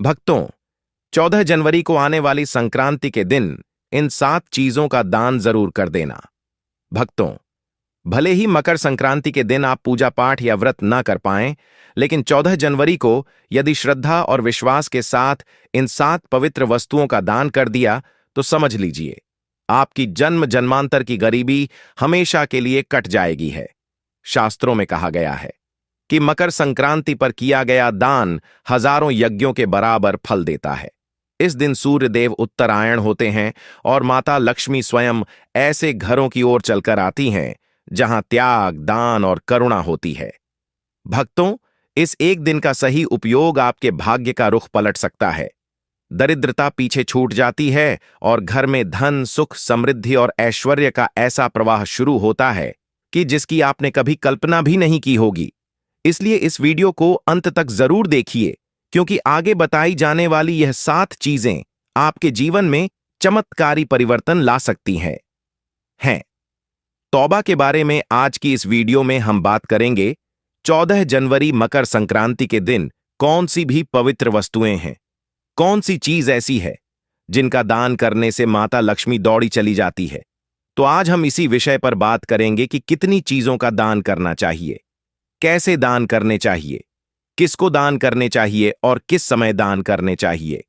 भक्तों, 14 जनवरी को आने वाली संक्रांति के दिन इन 7 चीजों का दान जरूर कर देना। भक्तों, भले ही मकर संक्रांति के दिन आप पूजा पाठ या व्रत ना कर पाएं, लेकिन 14 जनवरी को यदि श्रद्धा और विश्वास के साथ इन 7 पवित्र वस्तुओं का दान कर दिया तो समझ लीजिए, आपकी जन्म जन्मांतर की गरीबी हमेशा के लिए कट जाएगी है। शास्त्रों में कहा गया है कि मकर संक्रांति पर किया गया दान हजारों यज्ञों के बराबर फल देता है। इस दिन सूर्य देव उत्तरायण होते हैं और माता लक्ष्मी स्वयं ऐसे घरों की ओर चलकर आती हैं जहां त्याग, दान और करुणा होती है। भक्तों, इस एक दिन का सही उपयोग आपके भाग्य का रुख पलट सकता है। दरिद्रता पीछे छूट जाती है और घर में धन, सुख, समृद्धि और ऐश्वर्य का ऐसा प्रवाह शुरू होता है कि जिसकी आपने कभी कल्पना भी नहीं की होगी। इसलिए इस वीडियो को अंत तक जरूर देखिए, क्योंकि आगे बताई जाने वाली यह 7 चीजें आपके जीवन में चमत्कारी परिवर्तन ला सकती हैं। तौबा के बारे में आज की इस वीडियो में हम बात करेंगे। 14 जनवरी मकर संक्रांति के दिन कौन सी भी पवित्र वस्तुएं हैं, कौन सी चीज ऐसी है जिनका दान करने से माता लक्ष्मी दौड़ी चली जाती है। तो आज हम इसी विषय पर बात करेंगे कि कितनी चीजों का दान करना चाहिए, कैसे दान करने चाहिए, किसको दान करने चाहिए और किस समय दान करने चाहिए,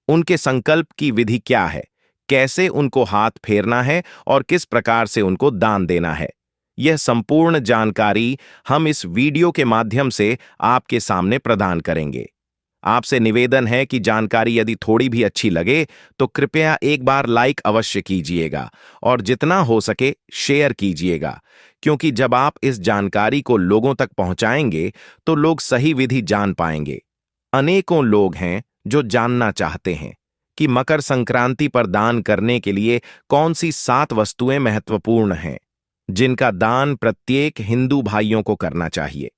उनके संकल्प की विधि क्या है, कैसे उनको हाथ फेरना है और किस प्रकार से उनको दान देना है। यह संपूर्ण जानकारी हम इस वीडियो के माध्यम से आपके सामने प्रदान करेंगे। आपसे निवेदन है कि जानकारी यदि थोड़ी भी अच्छी लगे तो कृपया एक बार लाइक अवश्य कीजिएगा और जितना हो सके शेयर कीजिएगा, क्योंकि जब आप इस जानकारी को लोगों तक पहुंचाएंगे तो लोग सही विधि जान पाएंगे। अनेकों लोग हैं जो जानना चाहते हैं कि मकर संक्रांति पर दान करने के लिए कौन सी 7 वस्तुएं महत्वपूर्ण हैं, जिनका दान प्रत्येक हिंदू भाइयों को करना चाहिए।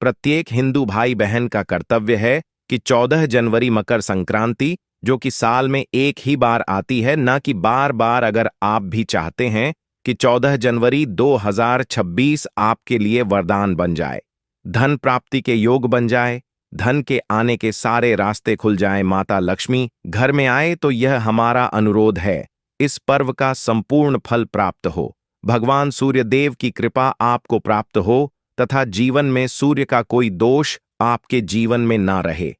प्रत्येक हिंदू भाई बहन का कर्तव्य है कि 14 जनवरी मकर संक्रांति, जो कि साल में एक ही बार आती है, ना कि बार बार, अगर आप भी चाहते हैं कि 14 जनवरी 2026 आपके लिए वरदान बन जाए, धन प्राप्ति के योग बन जाए, धन के आने के सारे रास्ते खुल जाएं, माता लक्ष्मी घर में आए, तो यह हमारा अनुरोध है, इस पर्व का संपूर्ण फल प्राप्त हो, भगवान सूर्य देव की कृपा आपको प्राप्त हो तथा जीवन में सूर्य का कोई दोष आपके जीवन में ना रहे।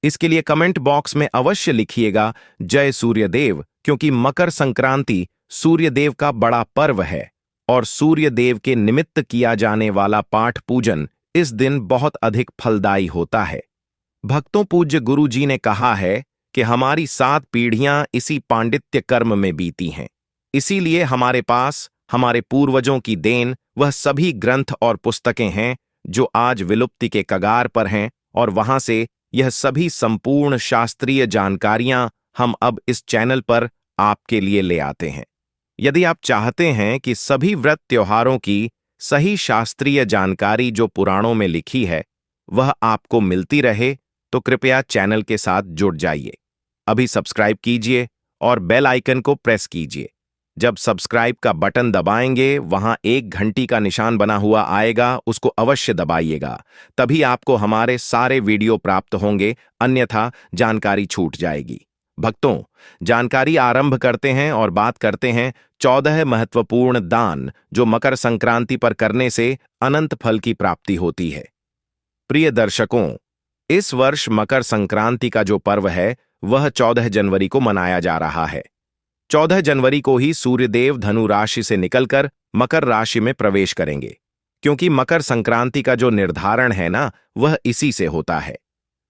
इसके लिए कमेंट बॉक्स में अवश्य लिखिएगा जय सूर्यदेव, क्योंकि मकर संक्रांति सूर्यदेव का बड़ा पर्व है और सूर्यदेव के निमित्त किया जाने वाला पाठ पूजन इस दिन बहुत अधिक फलदायी होता है। भक्तों, पूज्य गुरु जी ने कहा है कि हमारी 7 पीढ़ियां इसी पांडित्य कर्म में बीती हैं। इसीलिए हमारे पास हमारे पूर्वजों की देन वह सभी ग्रंथ और पुस्तकें हैं जो आज विलुप्ति के कगार पर हैं, और वहां से यह सभी संपूर्ण शास्त्रीय जानकारियां हम अब इस चैनल पर आपके लिए ले आते हैं। यदि आप चाहते हैं कि सभी व्रत त्योहारों की सही शास्त्रीय जानकारी जो पुराणों में लिखी है वह आपको मिलती रहे, तो कृपया चैनल के साथ जुड़ जाइए। अभी सब्सक्राइब कीजिए और बेल आइकन को प्रेस कीजिए। जब सब्सक्राइब का बटन दबाएंगे, वहां एक घंटी का निशान बना हुआ आएगा, उसको अवश्य दबाइएगा, तभी आपको हमारे सारे वीडियो प्राप्त होंगे, अन्यथा जानकारी छूट जाएगी। भक्तों, जानकारी आरंभ करते हैं और बात करते हैं 14 महत्वपूर्ण दान जो मकर संक्रांति पर करने से अनंत फल की प्राप्ति होती है। प्रिय दर्शकों, इस वर्ष मकर संक्रांति का जो पर्व है वह 14 जनवरी को मनाया जा रहा है। 14 जनवरी को ही सूर्यदेव धनु राशि से निकलकर मकर राशि में प्रवेश करेंगे, क्योंकि मकर संक्रांति का जो निर्धारण है ना, वह इसी से होता है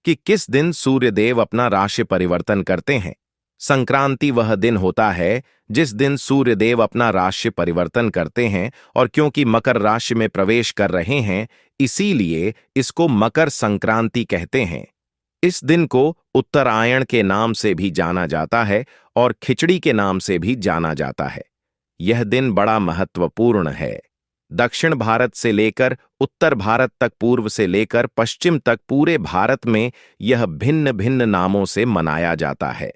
कि किस दिन सूर्यदेव अपना राशि परिवर्तन करते हैं। संक्रांति वह दिन होता है जिस दिन सूर्यदेव अपना राशि परिवर्तन करते हैं, और क्योंकि मकर राशि में प्रवेश कर रहे हैं, इसीलिए इसको मकर संक्रांति कहते हैं। इस दिन को उत्तरायण के नाम से भी जाना जाता है और खिचड़ी के नाम से भी जाना जाता है। यह दिन बड़ा महत्वपूर्ण है। दक्षिण भारत से लेकर उत्तर भारत तक, पूर्व से लेकर पश्चिम तक पूरे भारत में यह भिन्न भिन्न नामों से मनाया जाता है।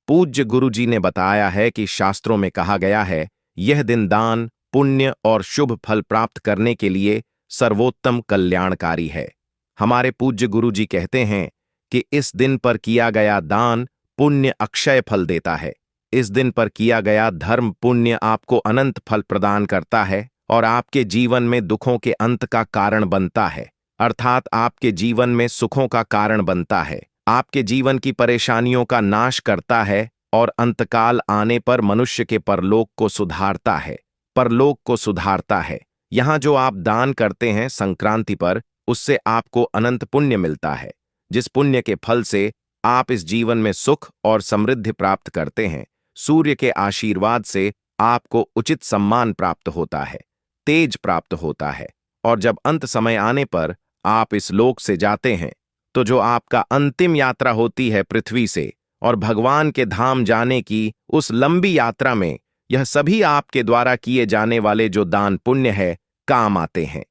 पूज्य गुरु जी ने बताया है कि शास्त्रों में कहा गया है, यह दिन दान, पुण्य और शुभ फल प्राप्त करने के लिए सर्वोत्तम कल्याणकारी है। हमारे पूज्य गुरु जी कहते हैं कि इस दिन पर किया गया दान पुण्य अक्षय फल देता है। इस दिन पर किया गया धर्म पुण्य आपको अनंत फल प्रदान करता है और आपके जीवन में दुखों के अंत का कारण बनता है, अर्थात आपके जीवन में सुखों का कारण बनता है, आपके जीवन की परेशानियों का नाश करता है और अंतकाल आने पर मनुष्य के परलोक को सुधारता है। परलोक को सुधारता है। यहाँ जो आप दान करते हैं संक्रांति पर, उससे आपको अनंत पुण्य मिलता है, जिस पुण्य के फल से आप इस जीवन में सुख और समृद्धि प्राप्त करते हैं। सूर्य के आशीर्वाद से आपको उचित सम्मान प्राप्त होता है, तेज प्राप्त होता है, और जब अंत समय आने पर आप इस लोक से जाते हैं, तो जो आपका अंतिम यात्रा होती है पृथ्वी से और भगवान के धाम जाने की उस लंबी यात्रा में, यह सभी आपके द्वारा किए जाने वाले जो दान पुण्य है काम आते हैं।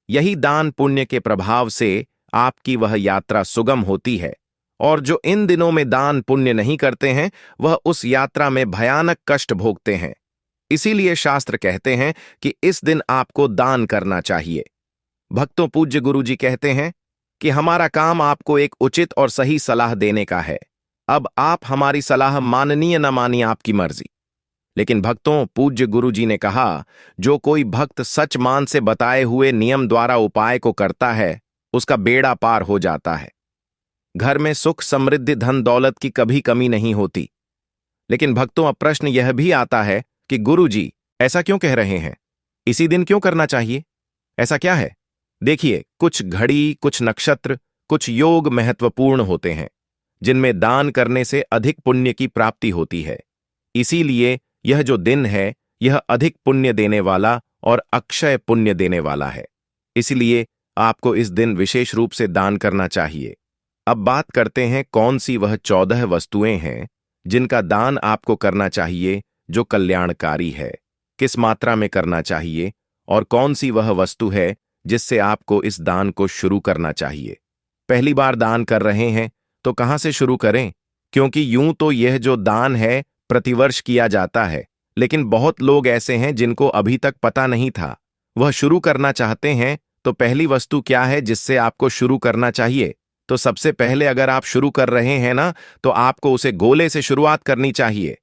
यही दान पुण्य के प्रभाव से आपकी वह यात्रा सुगम होती है, और जो इन दिनों में दान पुण्य नहीं करते हैं वह उस यात्रा में भयानक कष्ट भोगते हैं। इसीलिए शास्त्र कहते हैं कि इस दिन आपको दान करना चाहिए। भक्तों, पूज्य गुरुजी कहते हैं कि हमारा काम आपको एक उचित और सही सलाह देने का है। अब आप हमारी सलाह माननीय न मानिए, आपकी मर्जी। लेकिन भक्तों, पूज्य गुरुजी ने कहा, जो कोई भक्त सच मान से बताए हुए नियम द्वारा उपाय को करता है, उसका बेड़ा पार हो जाता है। घर में सुख समृद्धि धन दौलत की कभी कमी नहीं होती। लेकिन भक्तों, अब प्रश्न यह भी आता है कि गुरुजी ऐसा क्यों कह रहे हैं? इसी दिन क्यों करना चाहिए? ऐसा क्या है? देखिए, कुछ घड़ी, कुछ नक्षत्र, कुछ योग महत्वपूर्ण होते हैं, जिनमें दान करने से अधिक पुण्य की प्राप्ति होती है। इसीलिए यह जो दिन है, यह अधिक पुण्य देने वाला और अक्षय पुण्य देने वाला है। इसलिए आपको इस दिन विशेष रूप से दान करना चाहिए। अब बात करते हैं कौन सी वह 14 वस्तुएं हैं जिनका दान आपको करना चाहिए जो कल्याणकारी है, किस मात्रा में करना चाहिए, और कौन सी वह वस्तु है जिससे आपको इस दान को शुरू करना चाहिए। पहली बार दान कर रहे हैं तो कहां से शुरू करें? क्योंकि यूं तो यह जो दान है प्रतिवर्ष किया जाता है, लेकिन बहुत लोग ऐसे हैं जिनको अभी तक पता नहीं था। वह शुरू करना चाहते हैं, तो पहली वस्तु क्या है जिससे आपको शुरू करना चाहिए? तो सबसे पहले अगर आप शुरू कर रहे हैं ना, तो आपको उसे गोले से शुरुआत करनी चाहिए।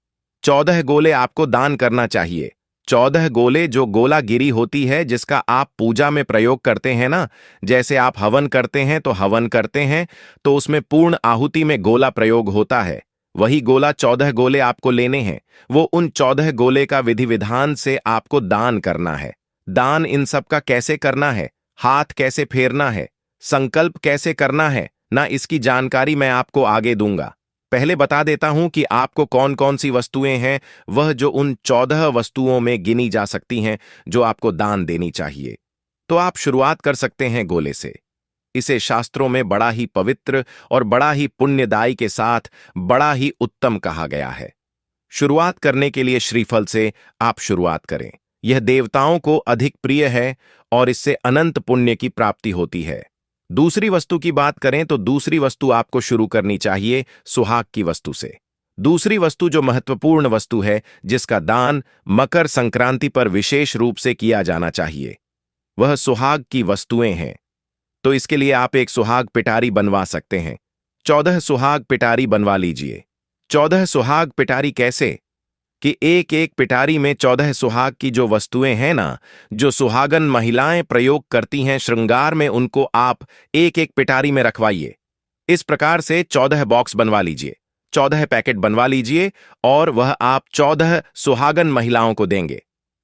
14 गोले आपको दान करना चाहिए। 14 गोले, जो गोला गिरी होती है जिसका आप पूजा में प्रयोग करते हैं ना, जैसे आप हवन करते हैं तो हवन करते हैं तो उसमें पूर्ण आहुति में गोला प्रयोग होता है, वही गोला 14 गोले आपको लेने हैं। वो उन 14 गोले का विधि विधान से आपको दान करना है। दान इन सब का कैसे करना है, हाथ कैसे फेरना है, संकल्प कैसे करना है ना, इसकी जानकारी मैं आपको आगे दूंगा। पहले बता देता हूं कि आपको कौन कौन सी वस्तुएं हैं, वह जो उन 14 वस्तुओं में गिनी जा सकती हैं जो आपको दान देनी चाहिए। तो आप शुरुआत कर सकते हैं गोले से। इसे शास्त्रों में बड़ा ही पवित्र और बड़ा ही पुण्यदायी के साथ बड़ा ही उत्तम कहा गया है। शुरुआत करने के लिए श्रीफल से आप शुरुआत करें। यह देवताओं को अधिक प्रिय है और इससे अनंत पुण्य की प्राप्ति होती है। दूसरी वस्तु की बात करें तो दूसरी वस्तु आपको शुरू करनी चाहिए सुहाग की वस्तु से। दूसरी वस्तु जो महत्वपूर्ण वस्तु है, जिसका दान मकर संक्रांति पर विशेष रूप से किया जाना चाहिए, वह सुहाग की वस्तुएं हैं। तो इसके लिए आप एक सुहाग पिटारी बनवा सकते हैं। 14 सुहाग पिटारी बनवा लीजिए। 14 सुहाग पिटारी कैसे? कि एक एक पिटारी में 14 सुहाग की जो वस्तुएं हैं ना, जो सुहागन महिलाएं प्रयोग करती हैं श्रृंगार में, उनको आप एक एक पिटारी में रखवाइए। इस प्रकार से 14 बॉक्स बनवा लीजिए, 14 पैकेट बनवा लीजिए, और वह आप 14 सुहागन महिलाओं को देंगे।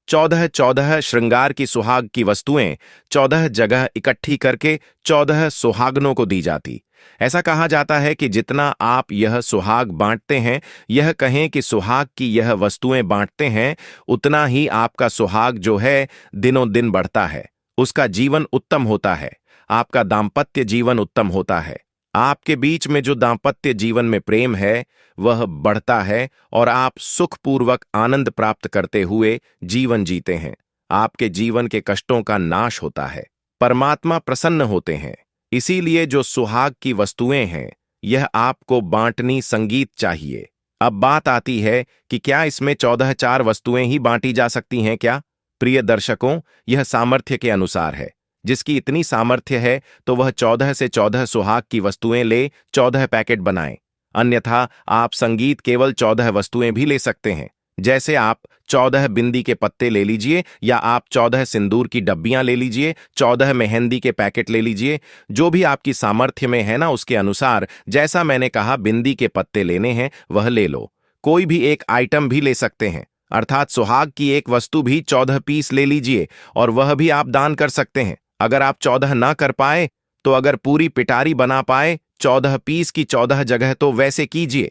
14 श्रृंगार की सुहाग की वस्तुएं 14 जगह इकट्ठी करके 14 सुहागनों को दी जाती। ऐसा कहा जाता है कि जितना आप यह सुहाग बांटते हैं, यह कहें कि सुहाग की यह वस्तुएं बांटते हैं, उतना ही आपका सुहाग जो है दिनों दिन बढ़ता है, उसका जीवन उत्तम होता है, आपका दाम्पत्य जीवन उत्तम होता है, आपके बीच में जो दाम्पत्य जीवन में प्रेम है वह बढ़ता है और आप सुखपूर्वक आनंद प्राप्त करते हुए जीवन जीते हैं। आपके जीवन के कष्टों का नाश होता है, परमात्मा प्रसन्न होते हैं। इसीलिए जो सुहाग की वस्तुएं हैं, यह आपको बांटनी संगीत चाहिए। अब बात आती है कि क्या इसमें 14 वस्तुएं ही बांटी जा सकती हैं क्या? प्रिय दर्शकों, यह सामर्थ्य के अनुसार है। जिसकी इतनी सामर्थ्य है तो वह 14 से 14 सुहाग की वस्तुएं ले 14 पैकेट बनाएं। अन्यथा आप संगीत केवल 14 वस्तुएं भी ले सकते हैं। जैसे आप 14 बिंदी के पत्ते ले लीजिए, या आप 14 सिंदूर की डब्बियां ले लीजिए, 14 मेहंदी के पैकेट ले लीजिए। जो भी आपकी सामर्थ्य में है ना, उसके अनुसार, जैसा मैंने कहा बिंदी के पत्ते लेने हैं वह ले लो। कोई भी एक आइटम भी ले सकते हैं, अर्थात सुहाग की एक वस्तु भी 14 पीस ले लीजिए, और वह भी आप दान कर सकते हैं। अगर आप 14 ना कर पाए तो अगर पूरी पिटारी बना पाए 14 पीस की 14 जगह तो वैसे कीजिए।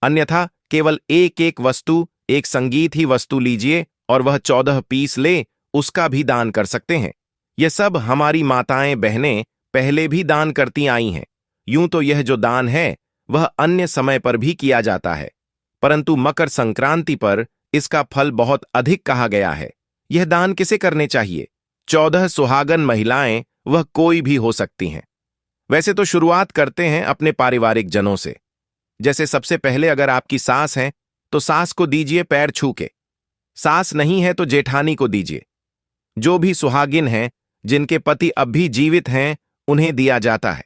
अन्यथा केवल एक एक वस्तु, एक संगीत ही वस्तु लीजिए और वह 14 पीस ले, उसका भी दान कर सकते हैं। यह सब हमारी माताएं बहनें पहले भी दान करती आई हैं। यूं तो यह जो दान है वह अन्य समय पर भी किया जाता है, परंतु मकर संक्रांति पर इसका फल बहुत अधिक कहा गया है। यह दान किसे करने चाहिए? 14 सुहागन महिलाएं, वह कोई भी हो सकती हैं। वैसे तो शुरुआत करते हैं अपने पारिवारिक जनों से। जैसे सबसे पहले अगर आपकी सास है तो सास को दीजिए पैर छू के। सास नहीं है तो जेठानी को दीजिए। जो भी सुहागिन हैं, जिनके पति अब भी जीवित हैं, उन्हें दिया जाता है।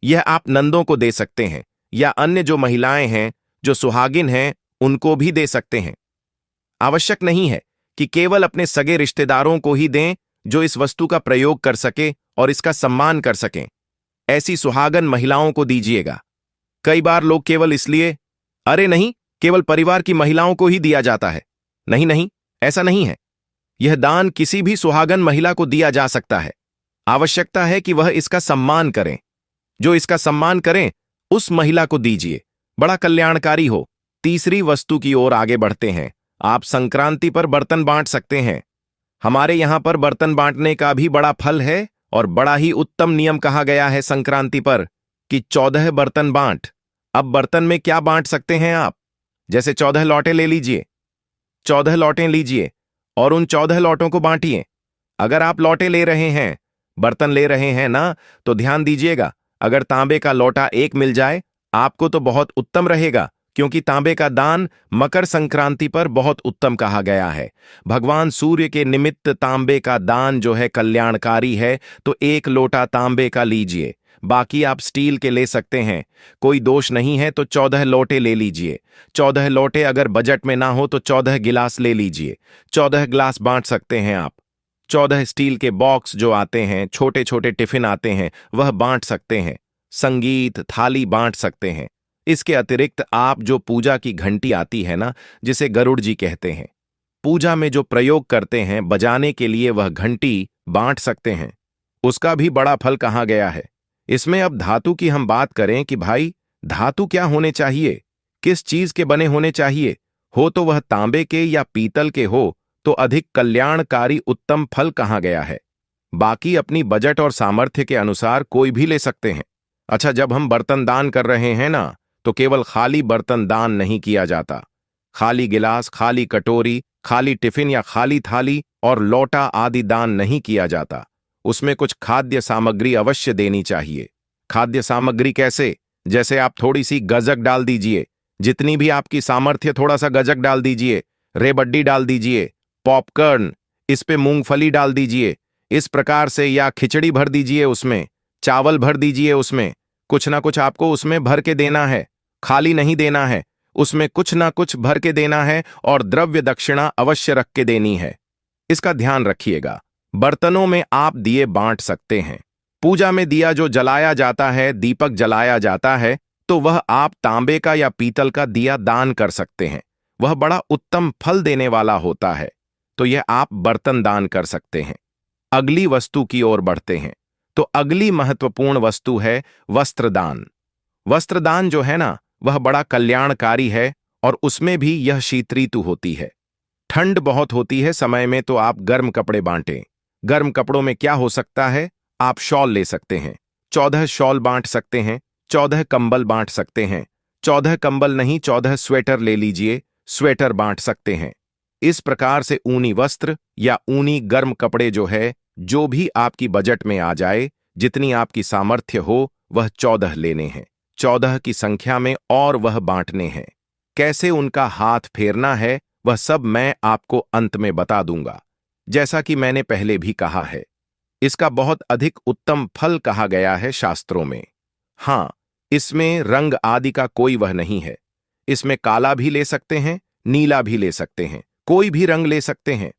यह आप नंदों को दे सकते हैं, या अन्य जो महिलाएं हैं जो सुहागिन हैं उनको भी दे सकते हैं। आवश्यक नहीं है कि केवल अपने सगे रिश्तेदारों को ही दें जो इस वस्तु का प्रयोग कर सके और इसका सम्मान कर सकें। ऐसी सुहागन महिलाओं को दीजिएगा। कई बार लोग केवल इसलिए, अरे नहीं, केवल परिवार की महिलाओं को ही दिया जाता है। नहीं नहीं, ऐसा नहीं है। यह दान किसी भी सुहागन महिला को दिया जा सकता है। आवश्यकता है कि वह इसका सम्मान करें। जो इसका सम्मान करें उस महिला को दीजिए, बड़ा कल्याणकारी हो। तीसरी वस्तु की ओर आगे बढ़ते हैं। आप संक्रांति पर बर्तन बांट सकते हैं। हमारे यहां पर बर्तन बांटने का भी बड़ा फल है और बड़ा ही उत्तम नियम कहा गया है संक्रांति पर कि 14 बर्तन बांट। अब बर्तन में क्या बांट सकते हैं आप? जैसे 14 लौटे ले लीजिए, 14 लौटें लीजिए और उन 14 लौटों को बांटिए। अगर आप लौटे ले रहे हैं, बर्तन ले रहे हैं ना, तो ध्यान दीजिएगा, अगर तांबे का लौटा एक मिल जाए आपको तो बहुत उत्तम रहेगा, क्योंकि तांबे का दान मकर संक्रांति पर बहुत उत्तम कहा गया है। भगवान सूर्य के निमित्त तांबे का दान जो है कल्याणकारी है, तो एक लोटा तांबे का लीजिए। बाकी आप स्टील के ले सकते हैं, कोई दोष नहीं है। तो 14 लोटे ले लीजिए। 14 लोटे अगर बजट में ना हो तो 14 गिलास ले लीजिए। 14 गिलास बांट सकते हैं आप। 14 स्टील के बॉक्स जो आते हैं, छोटे छोटे टिफिन आते हैं, वह बांट सकते हैं। संगीत थाली बांट सकते हैं। इसके अतिरिक्त आप जो पूजा की घंटी आती है ना, जिसे गरुड़ जी कहते हैं, पूजा में जो प्रयोग करते हैं बजाने के लिए, वह घंटी बांट सकते हैं। उसका भी बड़ा फल कहा गया है। इसमें अब धातु की हम बात करें कि भाई धातु क्या होने चाहिए, किस चीज के बने होने चाहिए, हो तो वह तांबे के या पीतल के हो तो अधिक कल्याणकारी उत्तम फल कहा गया है। बाकी अपनी बजट और सामर्थ्य के अनुसार कोई भी ले सकते हैं। अच्छा, जब हम बर्तन दान कर रहे हैं ना, तो केवल खाली बर्तन दान नहीं किया जाता। खाली गिलास, खाली कटोरी, खाली टिफिन या खाली थाली और लोटा आदि दान नहीं किया जाता। उसमें कुछ खाद्य सामग्री अवश्य देनी चाहिए। खाद्य सामग्री कैसे? जैसे आप थोड़ी सी गजक डाल दीजिए, जितनी भी आपकी सामर्थ्य, थोड़ा सा गजक डाल दीजिए, रेबड्डी डाल दीजिए, पॉपकॉर्न, इस पे मूंगफली डाल दीजिए, इस प्रकार से, या खिचड़ी भर दीजिए, उसमें चावल भर दीजिए, उसमें कुछ ना कुछ आपको उसमें भर के देना है। खाली नहीं देना है, उसमें कुछ ना कुछ भर के देना है और द्रव्य दक्षिणा अवश्य रख के देनी है। इसका ध्यान रखिएगा। बर्तनों में आप दिए बांट सकते हैं। पूजा में दिया जो जलाया जाता है, दीपक जलाया जाता है, तो वह आप तांबे का या पीतल का दिया दान कर सकते हैं। वह बड़ा उत्तम फल देने वाला होता है, तो यह आप बर्तन दान कर सकते हैं। अगली वस्तु की ओर बढ़ते हैं। तो अगली महत्वपूर्ण वस्तु है वस्त्रदान। वस्त्रदान जो है ना, वह बड़ा कल्याणकारी है, और उसमें भी यह शीत ऋतु होती है। ठंड बहुत होती है समय में, तो आप गर्म कपड़े बांटें। गर्म कपड़ों में क्या हो सकता है? आप शॉल ले सकते हैं। 14 शॉल बांट सकते हैं। 14 कंबल बांट सकते हैं। 14 कंबल नहीं, 14 स्वेटर ले लीजिए, स्वेटर बांट सकते हैं। इस प्रकार से ऊनी वस्त्र या ऊनी गर्म कपड़े जो है, जो भी आपकी बजट में आ जाए, जितनी आपकी सामर्थ्य हो, वह 14 लेने हैं। 14 की संख्या में, और वह बांटने हैं। कैसे उनका हाथ फेरना है वह सब मैं आपको अंत में बता दूंगा, जैसा कि मैंने पहले भी कहा है। इसका बहुत अधिक उत्तम फल कहा गया है शास्त्रों में। हाँ, इसमें रंग आदि का कोई वह नहीं है। इसमें काला भी ले सकते हैं, नीला भी ले सकते हैं, कोई भी रंग ले सकते हैं।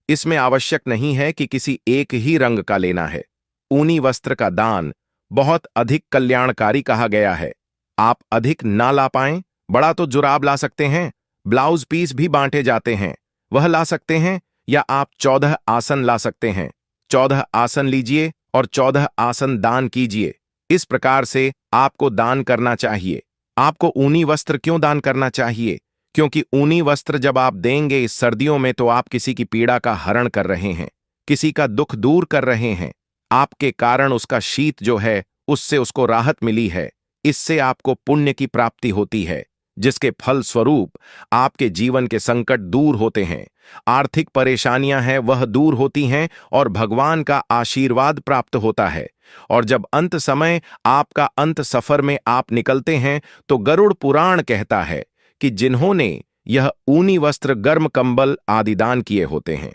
इसमें आवश्यक नहीं है कि किसी एक ही रंग का लेना है। ऊनी वस्त्र का दान बहुत अधिक कल्याणकारी कहा गया है। आप अधिक ना ला पाएं, बड़ा तो जुराब ला सकते हैं, ब्लाउज पीस भी बांटे जाते हैं, वह ला सकते हैं, या आप 14 आसन ला सकते हैं। 14 आसन लीजिए और 14 आसन दान कीजिए। इस प्रकार से आपको दान करना चाहिए। आपको ऊनी वस्त्र क्यों दान करना चाहिए? क्योंकि ऊनी वस्त्र जब आप देंगे इस सर्दियों में तो आप किसी की पीड़ा का हरण कर रहे हैं, किसी का दुख दूर कर रहे हैं। आपके कारण उसका शीत जो है उससे उसको राहत मिली है। इससे आपको पुण्य की प्राप्ति होती है, जिसके फल स्वरूप आपके जीवन के संकट दूर होते हैं, आर्थिक परेशानियां हैं वह दूर होती हैं और भगवान का आशीर्वाद प्राप्त होता है। और जब अंत समय आपका अंत सफर में आप निकलते हैं तो गरुड़ पुराण कहता है कि जिन्होंने यह ऊनी वस्त्र, गर्म कंबल आदि दान किए होते हैं,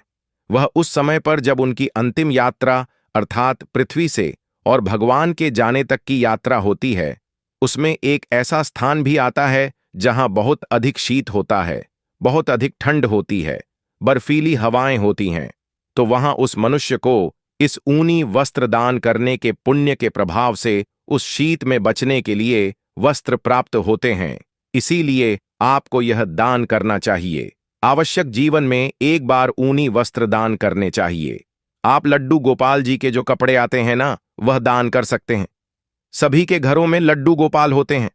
वह उस समय पर जब उनकी अंतिम यात्रा अर्थात पृथ्वी से और भगवान के जाने तक की यात्रा होती है, उसमें एक ऐसा स्थान भी आता है जहां बहुत अधिक शीत होता है, बहुत अधिक ठंड होती है, बर्फीली हवाएं होती हैं, तो वहां उस मनुष्य को इस ऊनी वस्त्र दान करने के पुण्य के प्रभाव से उस शीत में बचने के लिए वस्त्र प्राप्त होते हैं। इसीलिए आपको यह दान करना चाहिए। आवश्यक जीवन में एक बार ऊनी वस्त्र दान करने चाहिए। आप लड्डू गोपाल जी के जो कपड़े आते हैं ना, वह दान कर सकते हैं। सभी के घरों में लड्डू गोपाल होते हैं।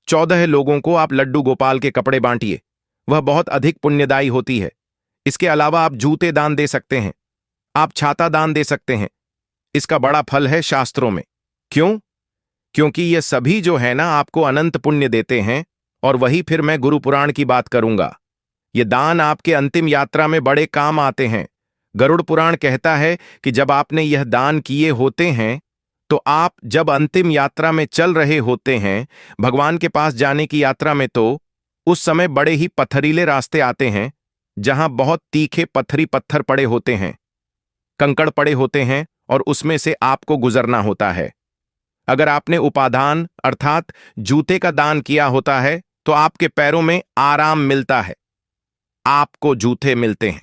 14 लोगों को आप लड्डू गोपाल के कपड़े बांटिए, वह बहुत अधिक पुण्यदायी होती है। इसके अलावा आप जूते दान दे सकते हैं, आप छाता दान दे सकते हैं। इसका बड़ा फल है शास्त्रों में। क्यों? क्योंकि ये सभी जो है ना आपको अनंत पुण्य देते हैं। और वही फिर मैं गुरु पुराण की बात करूंगा। ये दान आपके अंतिम यात्रा में बड़े काम आते हैं। गरुड़ पुराण कहता है कि जब आपने यह दान किए होते हैं तो आप जब अंतिम यात्रा में चल रहे होते हैं, भगवान के पास जाने की यात्रा में, तो उस समय बड़े ही पथरीले रास्ते आते हैं जहां बहुत तीखे पत्थरी पत्थर पड़े होते हैं, कंकड़ पड़े होते हैं और उसमें से आपको गुजरना होता है। अगर आपने उपादान अर्थात जूते का दान किया होता है तो आपके पैरों में आराम मिलता है, आपको जूते मिलते हैं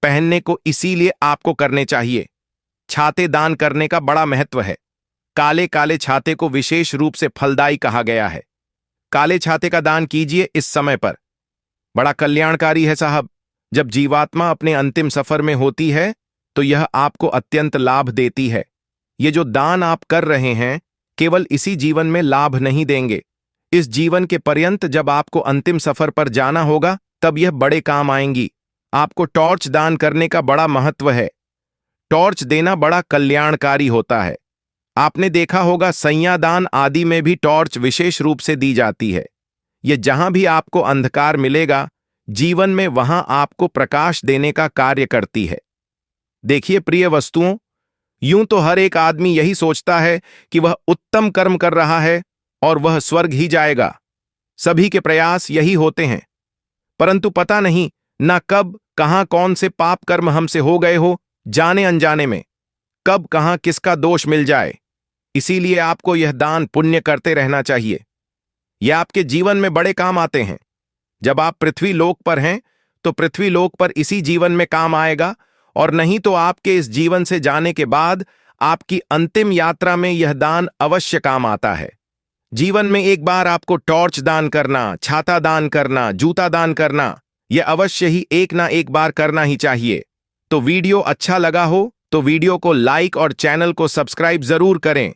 पहनने को, इसीलिए आपको करने चाहिए। छाते दान करने का बड़ा महत्व है। काले काले छाते को विशेष रूप से फलदायी कहा गया है। काले छाते का दान कीजिए इस समय पर, बड़ा कल्याणकारी है साहब। जब जीवात्मा अपने अंतिम सफर में होती है तो यह आपको अत्यंत लाभ देती है। ये जो दान आप कर रहे हैं केवल इसी जीवन में लाभ नहीं देंगे, इस जीवन के पर्यंत जब आपको अंतिम सफर पर जाना होगा तब यह बड़े काम आएंगी। आपको टॉर्च दान करने का बड़ा महत्व है। टॉर्च देना बड़ा कल्याणकारी होता है। आपने देखा होगा सैया दान आदि में भी टॉर्च विशेष रूप से दी जाती है। यह जहां भी आपको अंधकार मिलेगा जीवन में, वहां आपको प्रकाश देने का कार्य करती है। देखिए प्रिय वस्तुओं, यूं तो हर एक आदमी यही सोचता है कि वह उत्तम कर्म कर रहा है और वह स्वर्ग ही जाएगा। सभी के प्रयास यही होते हैं, परंतु पता नहीं ना कब कहां कौन से पाप कर्म हमसे हो गए हो, जाने अनजाने में कब कहां किसका दोष मिल जाए। इसीलिए आपको यह दान पुण्य करते रहना चाहिए। यह आपके जीवन में बड़े काम आते हैं। जब आप पृथ्वी लोक पर हैं तो पृथ्वी लोक पर इसी जीवन में काम आएगा, और नहीं तो आपके इस जीवन से जाने के बाद आपकी अंतिम यात्रा में यह दान अवश्य काम आता है। जीवन में एक बार आपको टॉर्च दान करना, छाता दान करना, जूता दान करना, यह अवश्य ही एक ना एक बार करना ही चाहिए। तो वीडियो अच्छा लगा हो तो वीडियो को लाइक और चैनल को सब्सक्राइब जरूर करें।